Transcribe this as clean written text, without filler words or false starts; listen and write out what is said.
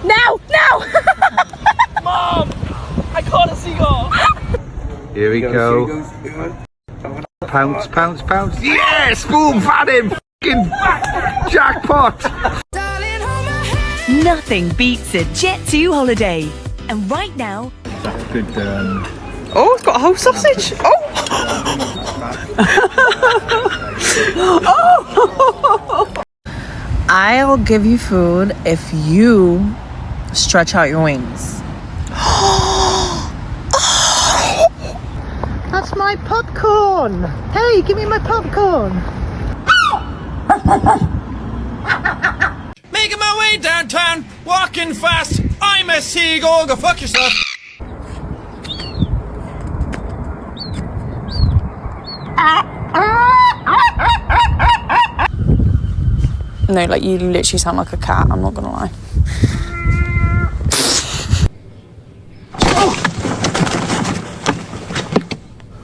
Now! Mom! I caught a seagull! Here we go. Pounce, pounce, pounce. Yes! Boom! Had him! Fucking jackpot! Nothing beats a Jet2 holiday. And right now... Good, Oh, it's got a whole sausage! Oh! I'll give you food if you stretch out your wings. That's my popcorn! Hey, give me my popcorn! Making my way downtown, walking fast. I'm a seagull, go fuck yourself. No, like you literally sound like a cat, I'm not gonna lie.